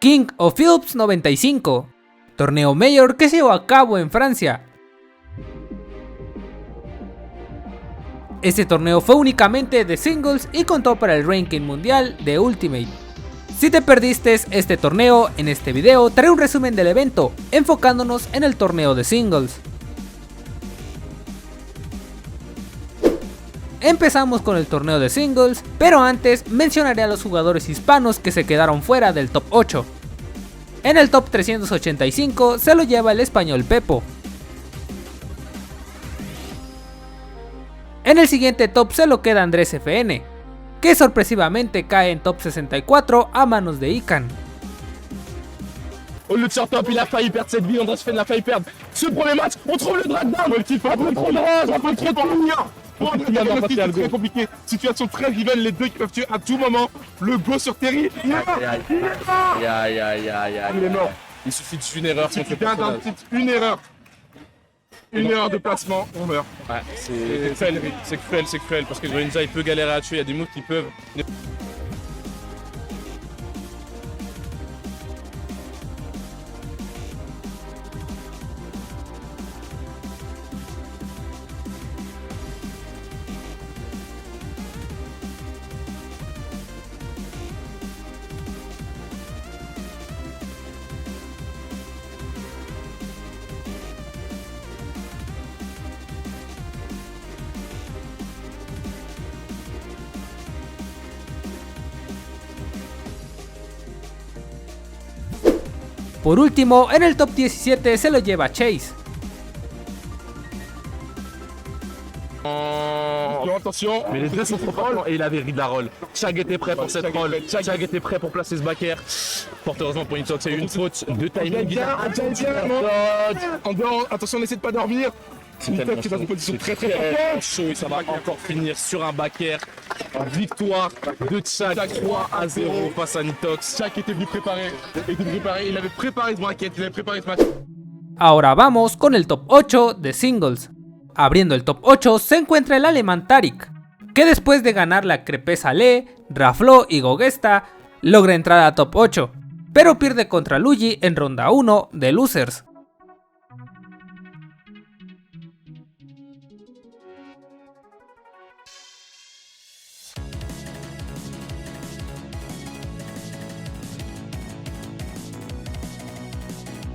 King of Fields 95, torneo mayor que se llevó a cabo en Francia. Este torneo fue únicamente de singles y contó para el ranking mundial de Ultimate. Si te perdiste este torneo, en este video trae un resumen del evento, enfocándonos en el torneo de singles. Empezamos con el torneo de singles, pero antes mencionaré a los jugadores hispanos que se quedaron fuera del top 8. En el top 385 se lo lleva el español Pepo. En el siguiente top se lo queda Andrés FN, que sorpresivamente cae en top 64 a manos de Ican. Au lieu de faire top, il a failli perdre cette vie, Andrés FN a failli perdre ce premier match, on trouve le drag down, il faut trop trop dans le mien. Bon, c'est très compliqué, situation très rival, les deux qui peuvent tuer à tout moment, le go sur Terry, il est mort. Il suffit d'une erreur, une erreur de placement, on meurt. Ouais, c'est cruel, parce que Greninja il peut galérer à tuer, il y a des moves qui peuvent... Por último, en el top 17 se lo lleva Chase. Attention, mais les deux sont trop forts et il avait read la roll. Chag était prêt pour cette roll, Chag était prêt pour placer ce back air. Fort heureusement pour Nitox, il y a eu une faute de timing. Attention, n'essaie de pas dormir. Nitox est dans une position très chaud et ça va encore finir sur un back air. Victoire de Chag 3-0 face à Nitox. Chag était venu préparer, il avait préparé ce bracket, il avait préparé ce match. Ahora vamos con el top 8 de singles. Abriendo el top 8 se encuentra el alemán Tarik, que después de ganar la Crepesa Le, Raflo y Gogesta, logra entrar a top 8, pero pierde contra Luigi en ronda 1 de Losers.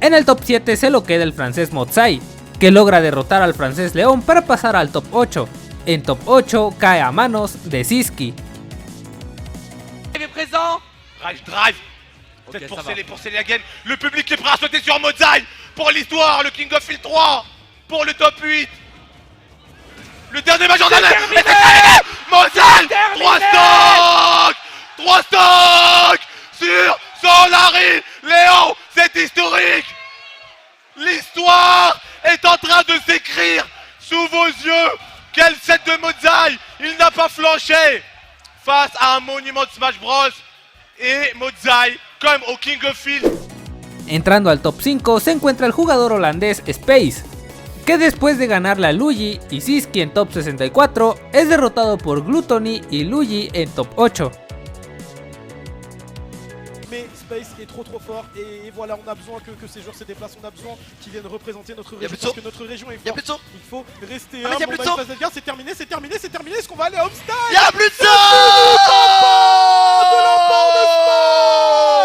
En el top 7 se lo queda el francés Modzai, que logra derrotar al francés León para pasar al top 8. En top 8 cae a manos de Siski. Présent. Drive. Peut-être pour sceller la game. Le public est prêt à sauter sur Modzai pour l'histoire, le King of Field 3 pour le top 8. Le dernier major d'année est terminé. Modzai 3 stocks sur Solari. Léon, c'est historique. L'histoire est en train de s'écrire sous vos yeux. Quel set de Modzai. Il n'a pas flanché face à un monument de Smash Bros. Et Modzai, comme au King of Field. Entrando al top 5 se encuentra el jugador holandés Space, que después de ganarle a Luigi y Siski en top 64, es derrotado por Gluttony y Luigi en top 8. Mais Space est trop fort et voilà, on a besoin que ces joueurs se déplacent, on a besoin qu'ils viennent représenter notre région parce que notre région est forte. Il faut rester humble. C'est terminé, est-ce qu'on va aller à Homestyle? Il y a plus de saut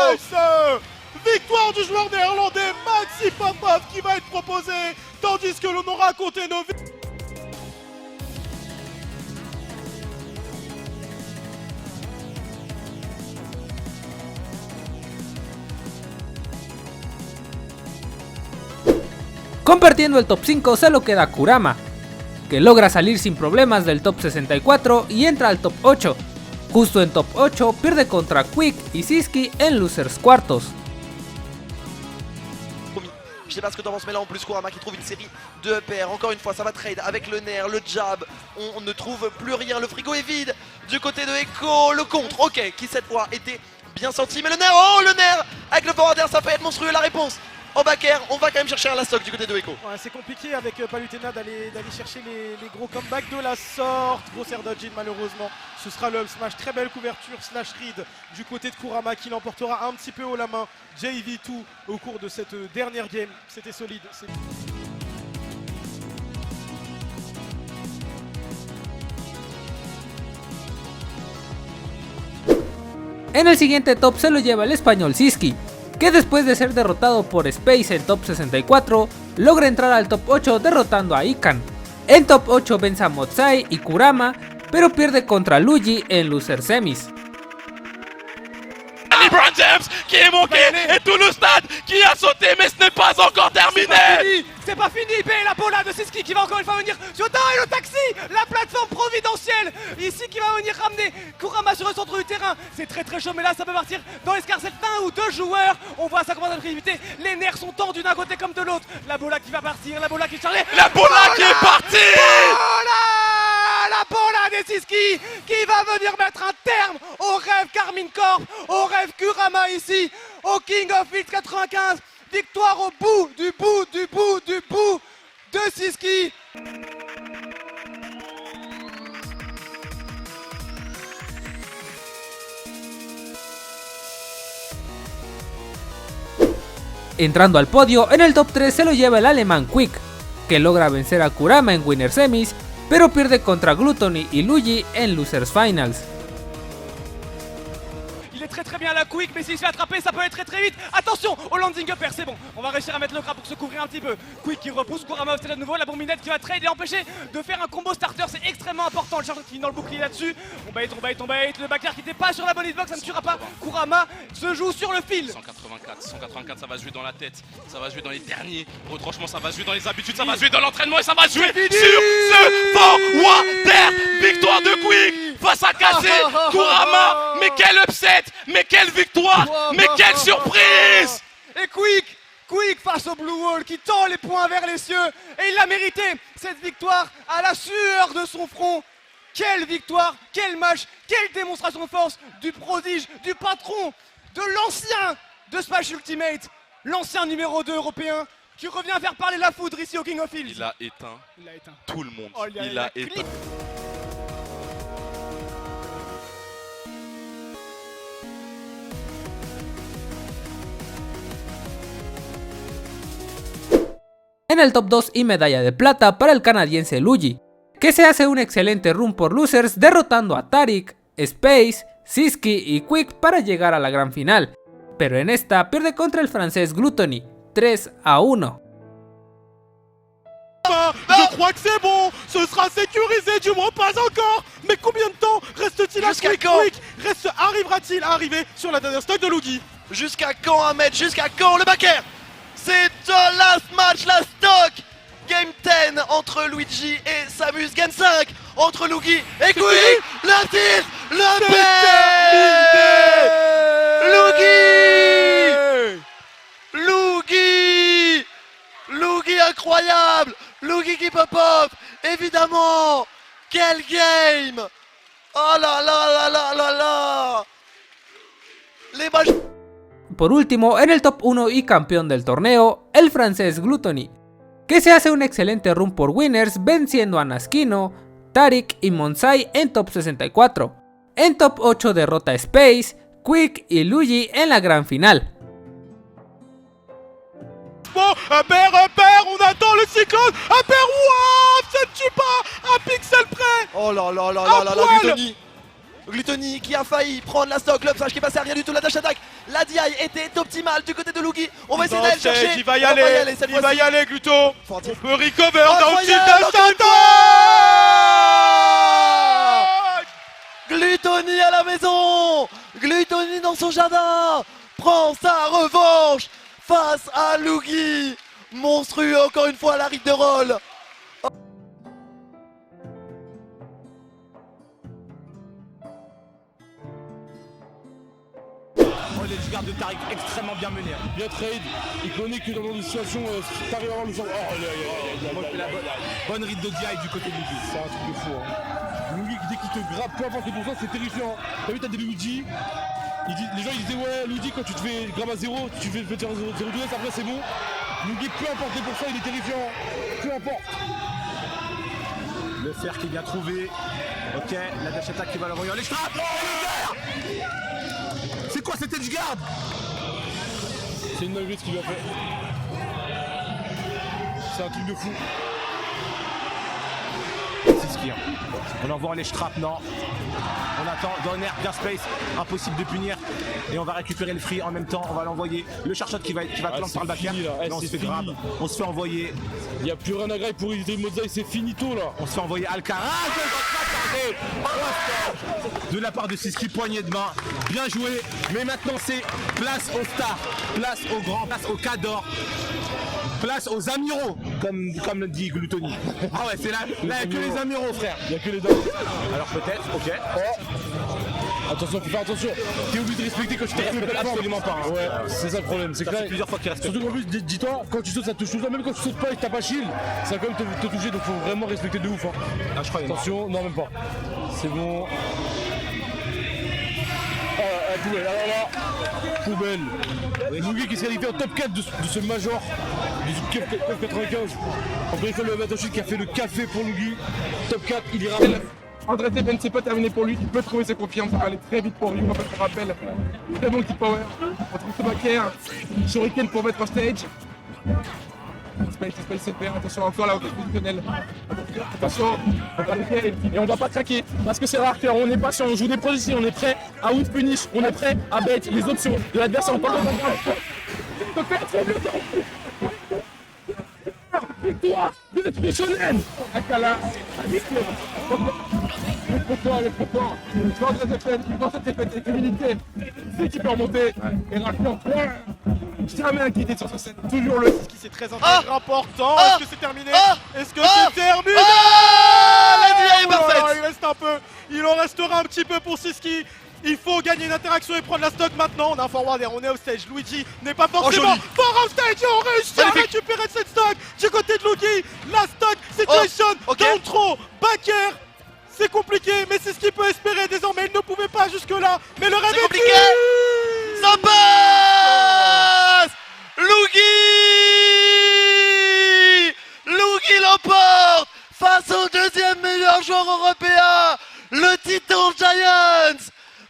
de Space. Victoire du joueur néerlandais Maxi Popov qui va être proposé, tandis que l'on aura compté nos vies. Compartiendo el top 5 se lo queda Kurama, que logra salir sin problemas del top 64 y entra al top 8. Justo en top 8 pierde contra Quick y Siski en Losers cuartos. Je sais pas ce que t'en penses, mais là en plus Kurama qui trouve une série de paires. Encore une fois, ça va trade avec le nerf, le jab. On ne trouve plus rien, le frigo est vide. Du côté de Echo, le contre, ok, qui cette fois était bien senti. Mais le nerf, oh le nerf avec le forward air, ça peut être monstrueux la réponse. en back air. On va quand même chercher un last stock du côté de Echo. Ouais, c'est compliqué avec Palutena d'aller chercher les gros comebacks de la sorte. Gros air dodge malheureusement. Ce sera le up smash. Très belle couverture slash read du côté de Kurama qui l'emportera un petit peu haut la main. JV2 au cours de cette dernière game. C'était solide. En el siguiente top se lo lleva el español Sisky, que después de ser derrotado por Space en top 64, logra entrar al top 8 derrotando a Ikan. En top 8 vence a Motsai y Kurama, pero pierde contra Luigi en loser semis. LeBron James qui est manqué et tout le stade qui a sauté, mais ce n'est pas encore terminé. C'est pas fini, la bola de Sisky qui va encore une fois venir sur le taxi, la plateforme providentielle, ici qui va venir ramener Kurama sur le centre du terrain. C'est très chaud, mais là ça peut partir dans l'escarcelle d'un ou deux joueurs. On voit ça commence à précipiter, les nerfs sont tendus d'un côté comme de l'autre. La bola qui va partir, la bola qui est chargée. La bola qui est partie. La bola des Sisky qui va venir mettre un terme au rêve Carmine Corp, au rêve Kurama ici, au King of Fields 95. Victoire au bout de Sisky. Entrando al podio, en el top 3 se lo lleva el alemán Quick, que logra vencer a Kurama en Winner Semis, pero pierde contra Gluttony y Luigi en Losers Finals. Il est très bien à la Quick, mais s'il se fait attraper, ça peut être très vite. Attention au landing upper, c'est bon. On va réussir à mettre le crap pour se couvrir un petit peu. Quick qui repousse, Kurama au stade de nouveau, la bombinette qui va trade et empêcher de faire un combo starter, c'est extrêmement important. Le chargeur qui finit dans le bouclier là-dessus. On bait. Le backer qui n'était pas sur la bonne hitbox, ça ne tuera pas. Kurama se joue sur le fil. 184, ça va jouer dans la tête, ça va jouer dans les derniers retranchements, ça va jouer dans les habitudes, ça va jouer dans l'entraînement et ça va jouer sur ce Forwater. Victoire de Quick face à Kazé, Kurama, mais quel upset, mais quelle victoire, mais quelle surprise. Et Quick face au Blue Wall qui tend les poings vers les cieux. Et il l'a mérité, cette victoire à la sueur de son front. Quelle victoire, quel match, quelle démonstration de force du prodige, du patron, de l'ancien de Smash Ultimate, l'ancien numéro 2 européen qui revient faire parler la foudre ici au King of Fields. Il a éteint tout le monde, il a éteint. En el top 2 y medalla de plata para el canadiense Luigi, que se hace un excelente run por losers derrotando a Tarik, Space, Sisky y Quick para llegar a la gran final, pero en esta pierde contra el francés Gluttony 3-1. Je crois que c'est bon, ce sera sécurisé, du moins pas encore. Mais combien de temps reste-t-il à Quick? Arrivera-t-il à arriver sur la dernière stock de Luigi? Jusqu'à quand Ahmed? Jusqu'à quand le backer? C'est un last match, la stock. Game 10 entre Luigi et Samus. Game 5 entre Luigi et Quick. Le titre, le Luigi incroyable. Luigi qui pop-up, évidemment. Quel game. Oh là là là là là là. Les matchs. Por último, en el top 1 y campeón del torneo, el francés Gluttony, que se hace un excelente run por winners venciendo a Naskino, Tarik y Motsai en top 64. En top 8 derrota a Space, Quick y Luigi en la gran final. Repère, on attend le cyclone. Repère, wow, ça ne tue pas, un pixel près. Oh là là là là là là, Gluttony qui a failli prendre la stock, l'upstage qui est passé à rien du tout, la dash attack, la DI était optimale du côté de Luigi. On va essayer d'aller le chercher. Il va y aller, Gluto. On peut recover dans le dash attack. Gluttony à la maison, Gluttony dans son jardin, prend sa revanche face à Luigi. Monstrueux encore une fois à la ride de roll. Les gardes de Tarik extrêmement bien menés. Bien trade, il connaît que dans une situation, t'arrives à avoir le sens. Bonne ride de DI du côté de Luigi. C'est un truc de fou. Luigi, dès qu'il te grappe, peu importe ton sens, c'est terrifiant. T'as vu, t'as des Luigi, Les gens ils disaient ouais Luigi quand tu te fais grave à 0, tu fais faire 0-2 après c'est bon. Luigi peu importe les pourcents, il est terrifiant. Peu importe. Le fer qui est bien trouvé. Ok, la dash attack qui va l'envoyer en l'extra. Oh, le fer. C'est quoi cette edge guard? C'est une dinguerie ce qu'il lui a fait. C'est un truc de fou. C'est ce qu'il y a. On envoie les straps, non. On attend, Donner, bien space, impossible de punir. Et on va récupérer le free en même temps, on va l'envoyer. Le charshot qui va planter par le backer. Là, on se fait grab, on se fait envoyer. Il n'y a plus rien à grave pour Idris Mozaï, c'est finito là. On se fait envoyer Alcaraz. De la part de Siski, poignée de main. Bien joué. Mais maintenant c'est place aux stars, place aux grands, place aux cadors. Place aux amiraux, comme le dit Glutoni. Ah ouais, c'est là, il n'y a que les amiraux, frère. Il n'y a que les deux. Alors peut-être, ok. Oh. Attention, faut faire attention. T'es obligé de respecter quand tu te fais absolument pas. Hein. Ouais, c'est ça le problème. C'est que plusieurs fois qu'il respecte. Surtout qu'en plus, dis-toi, quand tu sautes, ça te touche tout ça. Même quand tu sautes pas et que t'as pas shield, ça va quand même te toucher. Donc faut vraiment respecter de ouf. Hein. Ah, je crois attention, non, même pas. C'est bon. Ah, poubelle, alors là, poubelle. Mugi qui s'est qualifié en top 4 de ce major du 95. Encore une fois, le Matoshi qui a fait le café pour Mugi. Top 4, il ira. André Teven, c'est pas terminé pour lui, il peut trouver ses confiances, ça va aller très vite pour lui, on va faire rappel. Très bon petit power, on trouve ce backer, Shuriken pour mettre en stage. Space c'est faire, attention encore là au positionnel. Attention, on va le faire et on va pas craquer, parce que c'est rare on est patient, on joue des positions, on est prêt à out punish, on est prêt à bait les options de l'adversaire, on parle de victoire de Shonen Akala, le content, dans cette défaite avec humilité, c'est qui peut remonter et rapidement. Jamais inquiété sur cette scène, toujours le qui c'est très important. Est-ce que c'est terminé? Est-ce que c'est terminé? La DI est parfaite. Il reste un peu, il en restera un petit peu pour Siski. Il faut gagner une interaction et prendre la stock maintenant. On a un forwarder, on est off stage. Luigi n'est pas forcément fort off stage et on réussit à récupérer cette stock du côté de Luigi. La stock situation dans le trop. Backer, c'est compliqué, mais c'est ce qu'il peut espérer désormais. Il ne pouvait pas jusque-là, mais le rêve est compliqué. Ça passe. Luigi l'emporte face au deuxième meilleur joueur européen, le Titan Giants.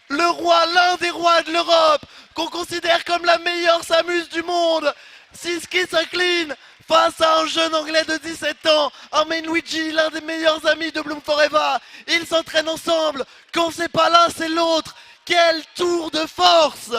Le roi, l'un des rois de l'Europe, qu'on considère comme la meilleure Samus du monde. Siski s'incline face à un jeune anglais de 17 ans, un main Luigi, l'un des meilleurs amis de Bloom Forever. Ils s'entraînent ensemble, quand c'est pas l'un c'est l'autre. Quel tour de force!